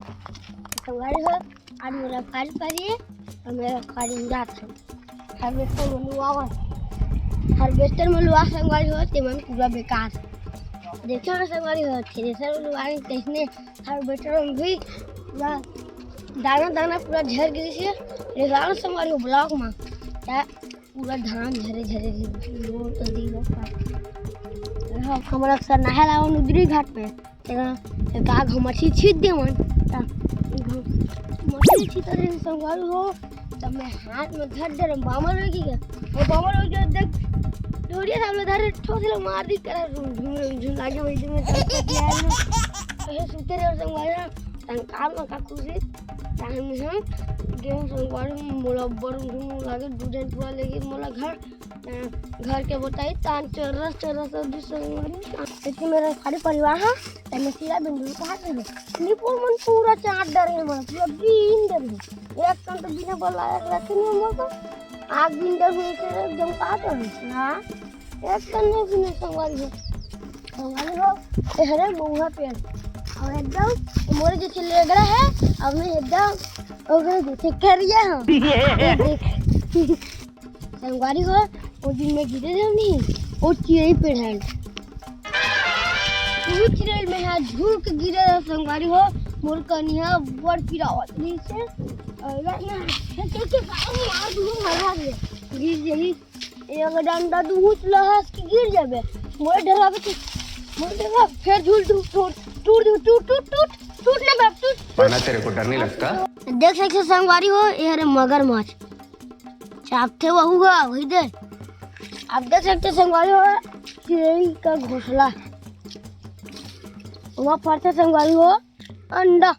संगारी हो आज मेरा फाइल पड़ी और मेरा फाइल जाता है हार्वेस्टर में लुआवा हार्वेस्टर में लुआ संगारी हो ते मन पूरा बेकार देखो ना संगारी हो थ्रेसर में लुआए कैसने हार्वेस्टर में भी पूरा दाना दाना पूरा झड़ गई से रेगाल संगारी हो ब्लॉक में क्या पूरा धान झरे झरे लो तो दिलो हमारा अक्सर नहा लाओ नदी घाट पे का मछली छीट दे मन मछली छीटा दे संगारी हो तब मैं हाथ में धर दे बामर लगी गया वो बामर हो जो देख डोरिया सामने धर ठोस मार दी कर झूम लागे वही में ऐसे सुते रहे संगारी काम का खुशी टाइम में हम गेम संगारी मोला बड़ झूम लागे दूधन पूरा लेके मोला घर के बताई तान चरस सब्जी संगारी इतने मेरा सारे परिवार है तने सीधा बिंदु कहा से निपुर मन पूरा चाट डर है मन पूरा बीन डर है एक कन तो बिना बोला रखे नहीं हम को आग बिन डर हुए से एकदम काट है ना एक कन नहीं बिना संगारी हो हरे मुंह पे और एकदम मोरे जैसे लग रहा है अब मैं एकदम ओगे जैसे कर रिया हूं संगारी हो वो दिन में गिरे थे नहीं वो चिड़ै पे है वो चिड़ै में है झूल के गिरे संगारी हो मोर कनिया बड़ पिरावत नहीं से और ना के पानी मार दूं मरा गया गिर जही एक डंडा दूच लहस के गिर जाबे मोर डरावे मोर डरा फिर झूल टूट ना बाप टूट पढ़ना तेरे को डर नहीं लगता देख सकते संगवारी हो ये रे मगरमच्छ चापते हुआ वही दे आप देख सकते संगवारी हो चिड़ै का घोंसला वहाँ फरते संगवारी हो अंडा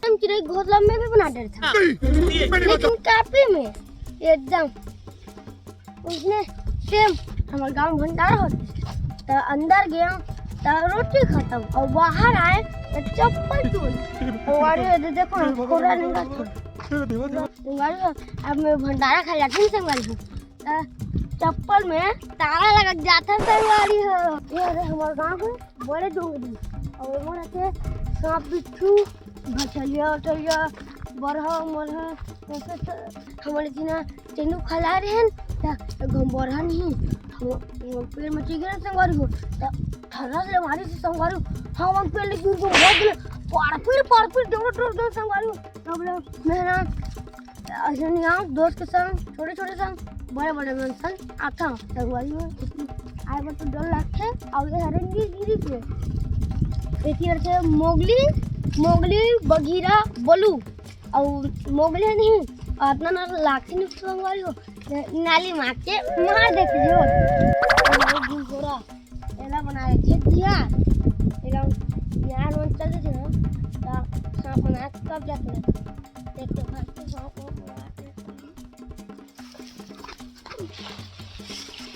हम चिड़ै घोंसला में भी बना डर था लेकिन काफी में एकदम उसने सेम हमारे गांव भंडारा होता तो अंदर गया तो रोटी खत्म और बाहर आए तो चप्पल टूट और देखो ना खोरा नहीं संगवारी हो अब मैं भंडारा खा जाती हूँ संगवारी हो चप्पल में ताला लग जाता संगवारी हो ये हमारे गाँव में बड़े डोंगरी और वो रहते सांप बिच्छू भचलिया उठलिया बरहा मरहा हमारे जीना तेनू खला रहे हैं तो बरहा नहीं हम पेड़ में चिग रहे संगवारी हो तो ठरा से हमारे से संगवारी हम पेड़ लेके उनको भाग गए पार दो संगवारी हो तब मेरा ऐसे नहीं आओ दोस्त के संग छोटे संग बड़े संग आता हूँ संगवारी में आए बार तो डर लगते और ये हरे गिरी पे इसी से मोगली बगीरा बोलू और मोगली नहीं अपना ना लाखी नहीं संगवारी हो नाली मार के मार देते जो घोड़ा एला बनाए थे दिया एला यार मन चलते थे ना तो सांप बना कब जाते देखते भागते सांप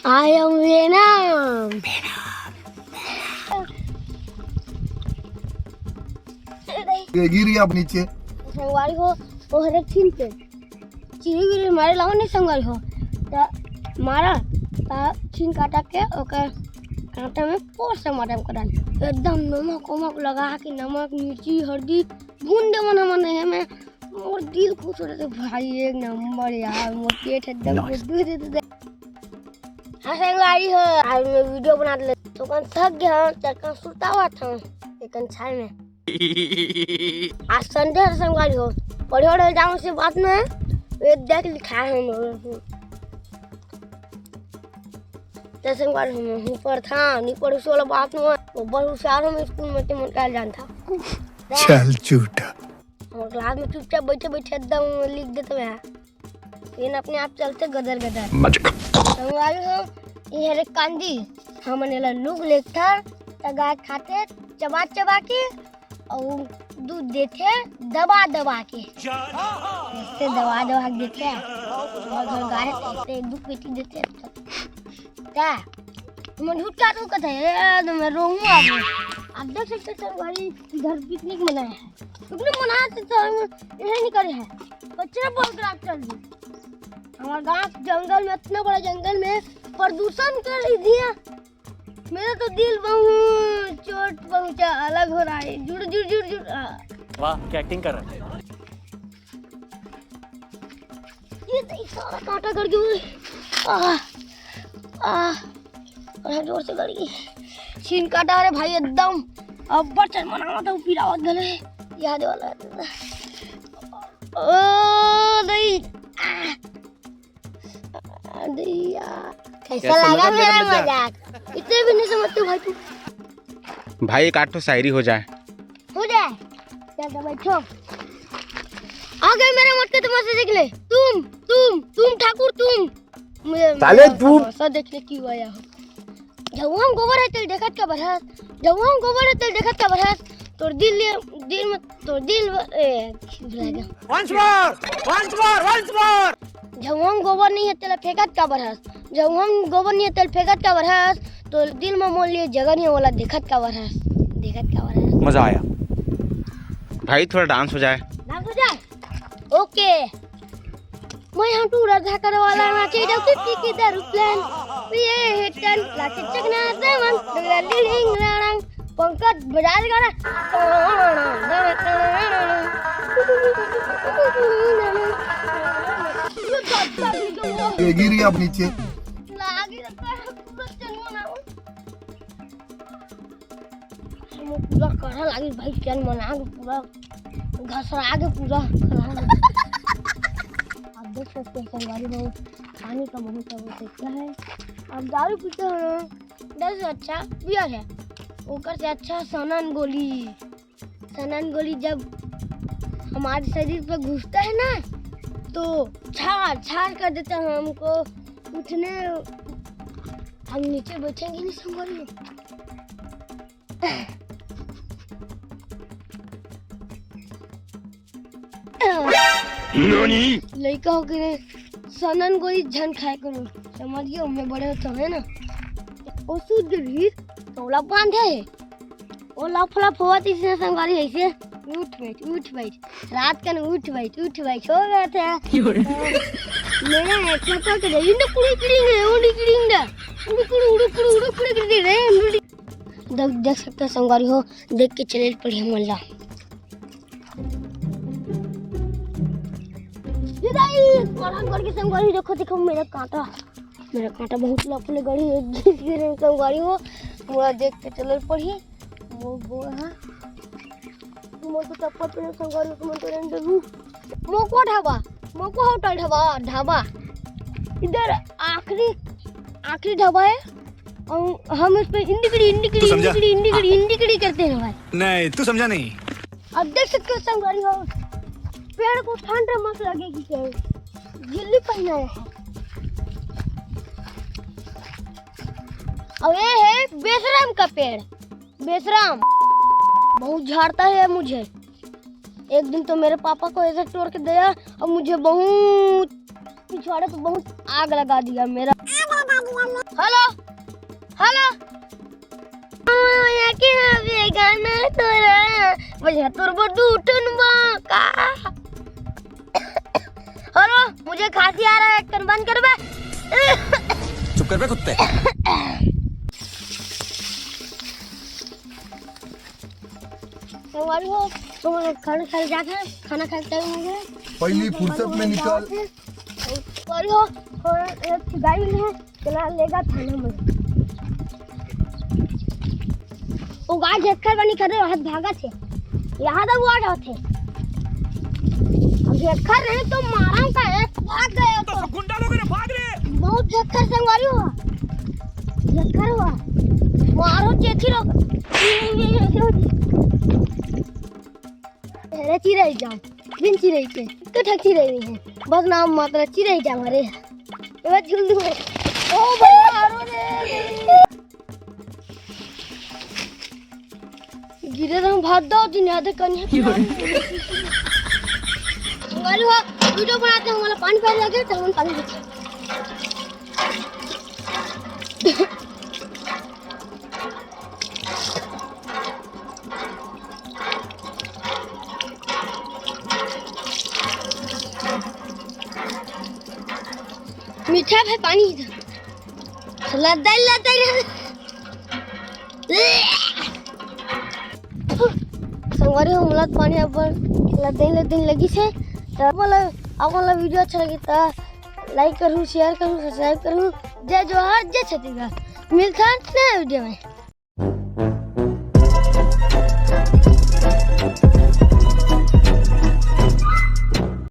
I am Venom. ये गिरी आप नीचे संगवारी हो वो हर एक छीन पे चिड़ी मारे लाओ नहीं संगवारी हो तो मारा छीन काटा के ओकर कांटे में पोर से मारे को डाल एकदम नमक लगा के नमक मिर्ची हल्दी भून दे मन हमने में और दिल खुश हो रहा था भाई एक नंबर यार मोर पेट एकदम दूध दे हाँ संगवारी हो आज मैं वीडियो बना ले तो कौन थक गया चरका सुता हुआ था एक छाई में आज संडे है संगवारी हो पढ़े जाऊँ से बात ना है ये देख लिखा है तो संगवारी हम ऊपर था नहीं पढ़े सोलह बात में वो बहुत होशियार में स्कूल में मन का जान था चल झूठा हम क्लास में चुपचाप बैठे एकदम लिख देते हैं लेकिन अपने आप चलते गदर संगवारी हो ये रे कांदी हमने ला नुग लेकर गाय खाते चबा के और दूध देते दबा के इससे दबा के देते और घर गाय से दूध पेटी देते क्या मैं झूठा तो कहता है मैं रोऊंगा आप देख सकते संगवारी इधर पिकनिक मनाया है पिकनिक मनाते तो यही नहीं करे है बच्चे बहुत रात चल दी हमारे गाँव जंगल में इतना बड़ा जंगल में प्रदूषण कर दिया मेरा तो दिल बहुत चोट पहुंचा अलग हो रहा है जुड़ वाह क्या एक्टिंग कर रहा है। ये सारा कांटा गड़ गया। बड़ा जोर से गड़ गई। छीन काटा रे भाई एकदम। अब बचन मनावा तो पिरावत गले याद वाला। ओ नहीं कैसा लगा मेरा मजाक? इतने भी नहीं समझते भाई तू। भाई एक आठ तो शायरी हो जाए। चल बैठो। आ गए मेरे मोटे तमाशे देख ले। तुम ठाकुर तुम। मुझे साले तू सब देखने क्यों आया हो? जब हम गोबर है तेल देखत का बरहस। जब हम गोबर है तेल देखत का बरहस। तोर दिल में तोर दिल भुला गया। Once more. जब हम गोबर नहीं है तेल फेंकत का बरहस। जब हम गोबर नहीं है तेल फेंकत का बरहस। तो दिल में मोल लिए जगह नहीं वाला देखत का बरहस। मजा आया। भाई थोड़ा डांस हो जाए। डांस हो जाए? ओके। मैं यहाँ टू राधा करे वाला नाचे डॉक्टर की दारू प्लान। ये हिटन लाके चकना देवन डलिंग रंग पंकज बजाज गाना। ये गिरी आप नीचे। लागे लगता है पूरा चलना ना। पूरा कड़ा लागे भाई चल मना पूरा घसरा के पूरा आप देख सकते हैं संगवारी बहुत पानी का बहुत आवश्यकता है। अब दारू पीते हो ना से अच्छा बियर है। ऊपर से अच्छा सनन गोली जब हमारे शरीर पे घुसता है ना तो छाड़ कर देता है हमको उठने। हम नीचे बैठेंगे नहीं संगवारी। लड़का हो के सनन गोली झन खाए करो समझिए। मैं बड़े होते हैं ना वो सूद गिरी तोला बांधे है वो लफड़ा फोत इसने संगवारी ऐसे उठ बैठ रात का उठ बैठ हो गया था। मेरा एक्स्ट्रा कर दे इन कुड़ी किड़िंग उड़ी किड़िंग देख सकते हैं संगवारी हो। देख के चले पड़ी मल्ला। देखो मेरा कांटा बहुत लफड़े गड़ी है। संगवारी हो पूरा देख के चले पड़ी। वो है तुम तो चप्पल पे संगवारी तुम तो रेंडर मोको होटल ढाबा इधर आखिरी ढाबा है। और हम इस पे इंडिकड़ी करते हैं भाई। नहीं तू समझा नहीं। अब देख सकते हो संगवारी हो पेड़ को ठंड मत लगेगी क्या गिल्ली पहना है। और ये है बेशरम का पेड़। बेशरम बहुत झाड़ता है मुझे। एक दिन तो मेरे पापा को ऐसे तोड़ के दिया और मुझे बहुत पिछवाड़े पे बहुत आग लगा दिया मेरा। हेलो गाना तोरा बजा तोर बडू टनबा का। हेलो मुझे खांसी आ रहा है कान बंद कर बे। चुप कर बे कुत्ते। संगवारी हो तुम खाना खा जाके खाना खा के मुझे पहली फुर्सत में निकाल। संगवारी हो एक गाय है चला लेगा थाना में। वो गाय देखकर बनी कर हाथ भागा थे यहाँ तक वो आ गए थे। अब देखकर रहे तो मारा का एक भाग गए तो गुंडा लोग ने भाग रहे। बहुत देखकर संगवारी हुआ देखकर हुआ मारो चेची लोग अरे चिड़ै जाओ बिन चिड़ै के तो ठक चिड़ै नहीं है बस नाम मात्र चिड़ै जाओ। अरे ये जल्दी में ओ भाई मारो रे गिरे तो भाग दो दिन याद करनी है। संगवारी हुआ वीडियो बनाते हैं हमारा पानी पहले लगे तो हम पानी देते मीठा है पानी इधर लदाई અમારે હમણાં જ પાણી આપવા લઈને લગી છે તો આપણને વિડીયો अच्छा लगे तो लाइक करूँ शेयर करूँ सब्सक्राइब करूँ जय जोहार जय छत्तीसगढ़ मिलता है नए वीडियो में।